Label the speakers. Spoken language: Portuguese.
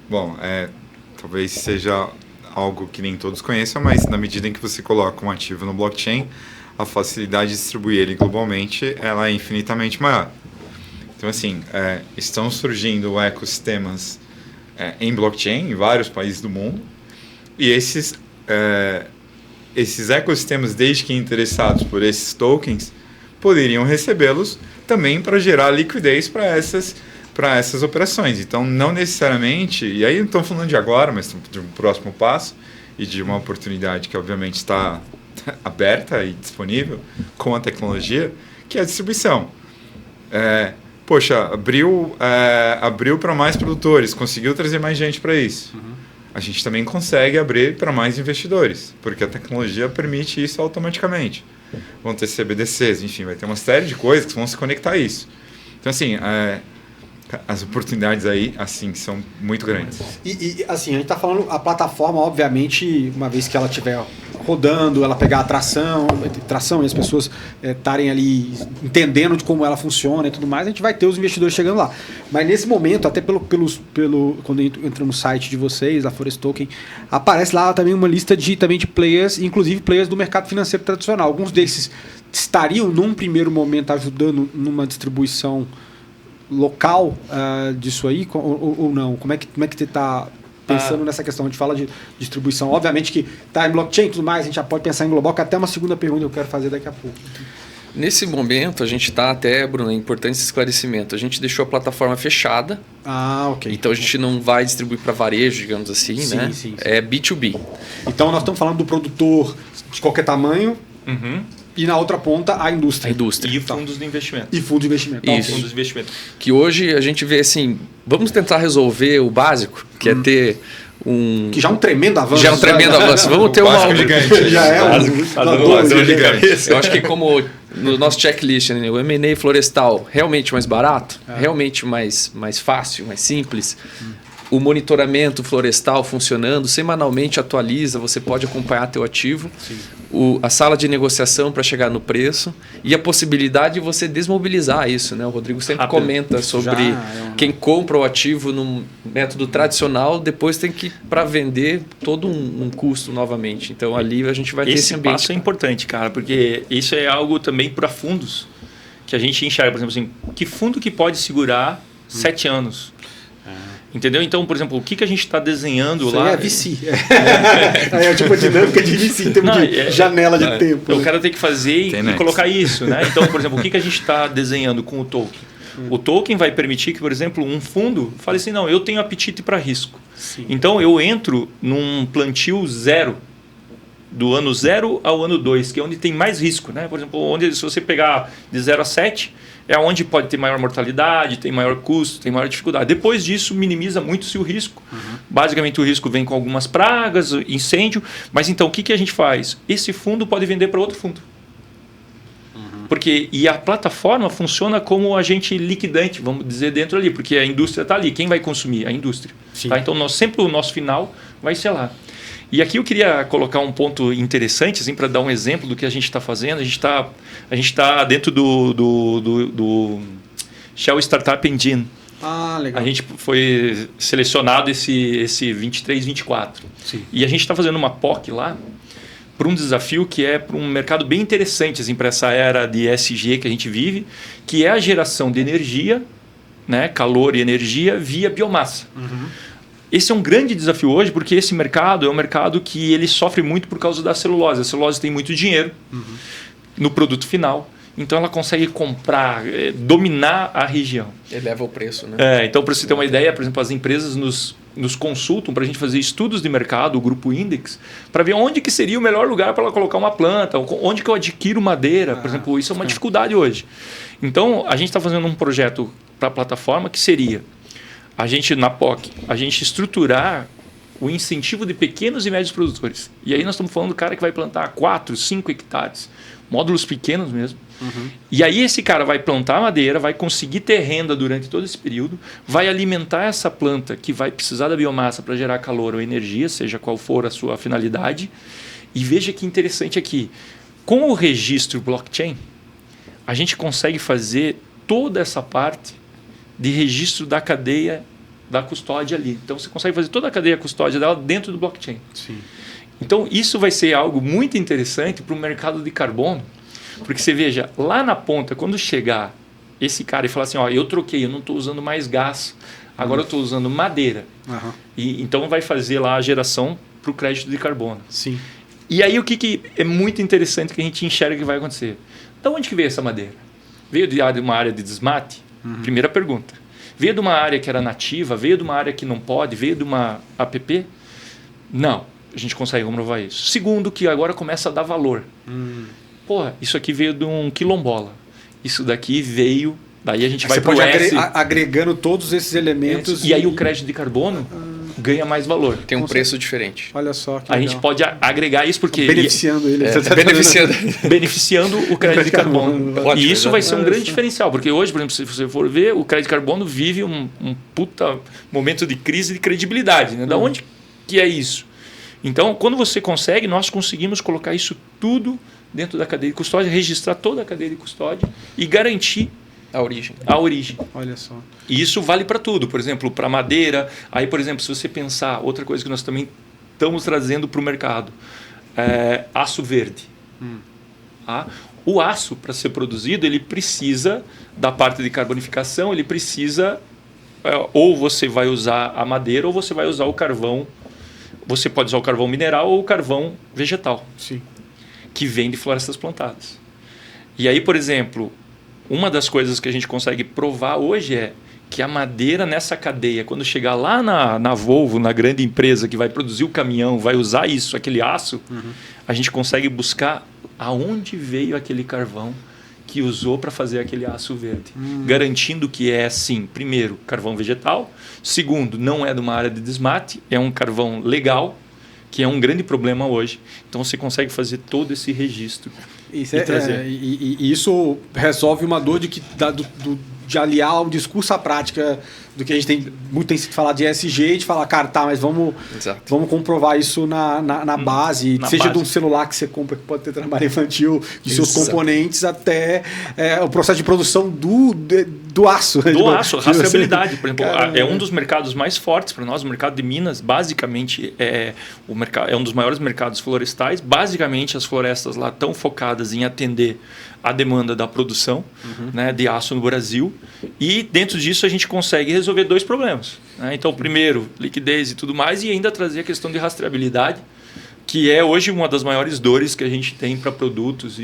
Speaker 1: Bom, talvez seja algo que nem todos conheçam, mas na medida em que você coloca um ativo no blockchain, a facilidade de distribuir ele globalmente ela é infinitamente maior. Então, assim, estão surgindo ecossistemas em blockchain em vários países do mundo, e esses ecossistemas, desde que interessados por esses tokens, poderiam recebê-los também para gerar liquidez para essas operações. Então, não necessariamente, e aí não estamos falando de agora, mas de um próximo passo e de uma oportunidade que obviamente está aberta e disponível com a tecnologia, que é a distribuição. Poxa, abriu para mais produtores, conseguiu trazer mais gente para isso. A gente também consegue abrir para mais investidores, porque a tecnologia permite isso automaticamente. Vão ter CBDCs, enfim, vai ter uma série de coisas que vão se conectar a isso. Então, assim, as oportunidades aí, assim, são muito grandes.
Speaker 2: E assim, a gente está falando, a plataforma, obviamente, uma vez que ela estiver rodando, ela pegar a tração e as pessoas estarem ali entendendo de como ela funciona e tudo mais, a gente vai ter os investidores chegando lá. Mas nesse momento, até quando entra no site de vocês, da Forest Token, aparece lá também uma lista de players, inclusive players do mercado financeiro tradicional. Alguns desses estariam, num primeiro momento, ajudando numa distribuição local disso aí, ou não? Como é que você está pensando nessa questão? A gente fala de distribuição, obviamente que está em blockchain e tudo mais, a gente já pode pensar em global, que até uma segunda pergunta eu quero fazer daqui a pouco.
Speaker 3: Nesse momento, a gente está até, Bruno, é importante esse esclarecimento, a gente deixou a plataforma fechada,
Speaker 2: ok.
Speaker 3: Então a gente não vai distribuir para varejo, digamos assim,
Speaker 2: sim,
Speaker 3: né?
Speaker 2: Sim.
Speaker 3: É B2B.
Speaker 2: Então nós estamos falando do produtor de qualquer tamanho, e na outra ponta a indústria.
Speaker 3: E
Speaker 4: fundos de investimento.
Speaker 2: E fundos de investimento.
Speaker 3: Isso.
Speaker 4: Fundos de investimento.
Speaker 3: Que hoje a gente vê assim, vamos tentar resolver o básico, que é ter
Speaker 2: que já é um tremendo avanço.
Speaker 3: Já é um tremendo avanço. Vamos ter uma...
Speaker 1: gigante.
Speaker 2: Já é um
Speaker 3: gigante. Eu acho que como no nosso checklist, né, o M&A florestal realmente mais barato, realmente mais fácil, mais simples. O monitoramento florestal funcionando, semanalmente atualiza, você pode acompanhar teu ativo. A sala de negociação para chegar no preço e a possibilidade de você desmobilizar isso, né? O Rodrigo sempre comenta sobre quem compra o ativo no método tradicional, depois tem que, para vender, todo um custo novamente. Então ali a gente vai ter esse ambiente.
Speaker 4: Esse passo é importante, cara, porque isso é algo também para fundos que a gente enxerga, por exemplo, assim, que fundo que pode segurar 7 anos? Entendeu? Então, por exemplo, o que a gente está desenhando
Speaker 2: isso
Speaker 4: lá...
Speaker 2: é VC. É tipo a dinâmica de VC, em termos de janela de tempo.
Speaker 4: O cara tem que fazer e colocar isso, né? Então, por exemplo, o que a gente está desenhando com o token? O token vai permitir que, por exemplo, um fundo fale assim, não, eu tenho apetite para risco.
Speaker 2: Sim.
Speaker 4: Então, eu entro num plantio zero, do ano 0 ao ano 2, que é onde tem mais risco, né? Por exemplo, onde se você pegar de 0 a 7, é onde pode ter maior mortalidade, tem maior custo, tem maior dificuldade. Depois disso, minimiza muito-se o risco. Basicamente, o risco vem com algumas pragas, incêndio. Mas então, o que a gente faz? Esse fundo pode vender para outro fundo. E a plataforma funciona como agente liquidante, vamos dizer, dentro ali, porque a indústria está ali. Quem vai consumir? A indústria. Tá? Então, sempre o nosso final vai ser lá. E aqui eu queria colocar um ponto interessante, assim, para dar um exemplo do que a gente está fazendo. A gente tá dentro do Shell Startup Engine.
Speaker 2: Legal.
Speaker 4: A gente foi selecionado esse 23, 24.
Speaker 2: Sim.
Speaker 4: E a gente está fazendo uma POC lá para um desafio que é para um mercado bem interessante, assim, para essa era de ESG que a gente vive, que é a geração de energia, né, calor e energia via biomassa. Esse é um grande desafio hoje, porque esse mercado é um mercado que ele sofre muito por causa da celulose. A celulose tem muito dinheiro no produto final, então ela consegue comprar, dominar a região.
Speaker 3: Eleva o preço, né?
Speaker 4: Então, para você ter uma ideia, por exemplo, as empresas nos consultam para a gente fazer estudos de mercado, o Grupo Index, para ver onde que seria o melhor lugar para ela colocar uma planta, onde que eu adquiro madeira, por exemplo. Isso é uma dificuldade hoje. Então, a gente está fazendo um projeto para a plataforma que seria... A gente, na POC, a gente estruturar o incentivo de pequenos e médios produtores. E aí nós estamos falando do cara que vai plantar 4, 5 hectares, módulos pequenos mesmo. E aí esse cara vai plantar madeira, vai conseguir ter renda durante todo esse período, vai alimentar essa planta que vai precisar da biomassa para gerar calor ou energia, seja qual for a sua finalidade. E veja que interessante aqui, com o registro blockchain, a gente consegue fazer toda essa parte de registro da cadeia da custódia ali. Então você consegue fazer toda a cadeia custódia dela dentro do blockchain.
Speaker 2: Sim.
Speaker 4: Então isso vai ser algo muito interessante para o mercado de carbono, porque você veja, lá na ponta, quando chegar esse cara e falar assim, ó, eu troquei, eu não estou usando mais gás, agora eu estou usando madeira.
Speaker 2: Aham.
Speaker 4: E, então vai fazer lá a geração para o crédito de carbono.
Speaker 2: Sim.
Speaker 4: E aí o que é muito interessante que a gente enxerga que vai acontecer? De onde que veio essa madeira? Veio de uma área de desmate? Primeira pergunta. Veio de uma área que era nativa? Veio de uma área que não pode? Veio de uma APP? Não, a gente consegue comprovar isso. Segundo, que agora começa a dar valor. Porra, isso aqui veio de um quilombola. Isso daqui veio... Daí a gente vai para o S.
Speaker 2: Agregando todos esses elementos.
Speaker 4: E aí o crédito de carbono ganha mais valor.
Speaker 3: Tem um preço diferente.
Speaker 2: Olha só que
Speaker 4: A
Speaker 2: legal.
Speaker 4: gente pode agregar isso porque...
Speaker 2: Beneficiando ele.
Speaker 3: Beneficiando.
Speaker 4: o crédito de carbono.
Speaker 3: Ótimo,
Speaker 4: E isso vai ser um
Speaker 2: exatamente.
Speaker 4: grande diferencial, porque hoje, por exemplo, se você for ver, o crédito de carbono vive um puta momento de crise de credibilidade. Né? Da onde que é isso? Então, quando você consegue, nós conseguimos colocar isso tudo dentro da cadeia de custódia, registrar toda a cadeia de custódia e garantir
Speaker 3: A origem.
Speaker 4: a origem.
Speaker 2: Olha só.
Speaker 4: E isso vale para tudo, por exemplo, para madeira. Aí, por exemplo, se você pensar, outra coisa que nós também estamos trazendo para o mercado, aço verde. Tá? O aço, para ser produzido, ele precisa da parte de carbonificação, ele precisa, ou você vai usar a madeira ou você vai usar o carvão. Você pode usar o carvão mineral ou o carvão vegetal,
Speaker 2: Sim.
Speaker 4: que vem de florestas plantadas. E aí, por exemplo, uma das coisas que a gente consegue provar hoje é que a madeira nessa cadeia, quando chegar lá na Volvo, na grande empresa que vai produzir o caminhão, vai usar isso, aquele aço, a gente consegue buscar aonde veio aquele carvão que usou para fazer aquele aço verde. Garantindo que é, sim, primeiro, carvão vegetal. Segundo, não é de uma área de desmate, é um carvão legal, que é um grande problema hoje. Então você consegue fazer todo esse registro.
Speaker 2: Isso e isso resolve uma dor de aliar o discurso à prática do que a gente tem sido falado de ESG e de falar, cara, tá, mas vamos comprovar isso na base, seja de um celular que você compra que pode ter trabalho infantil, de seus componentes, até o processo de produção do aço.
Speaker 4: Do aço, rastreabilidade. Por exemplo, é um dos mercados mais fortes para nós, o mercado de Minas, basicamente, é um dos maiores mercados florestais. Basicamente, as florestas lá estão focadas em atender a demanda da produção né, de aço no Brasil. E dentro disso a gente consegue resolver dois problemas. Né? Então, primeiro, liquidez e tudo mais, e ainda trazer a questão de rastreabilidade, que é hoje uma das maiores dores que a gente tem para produtos.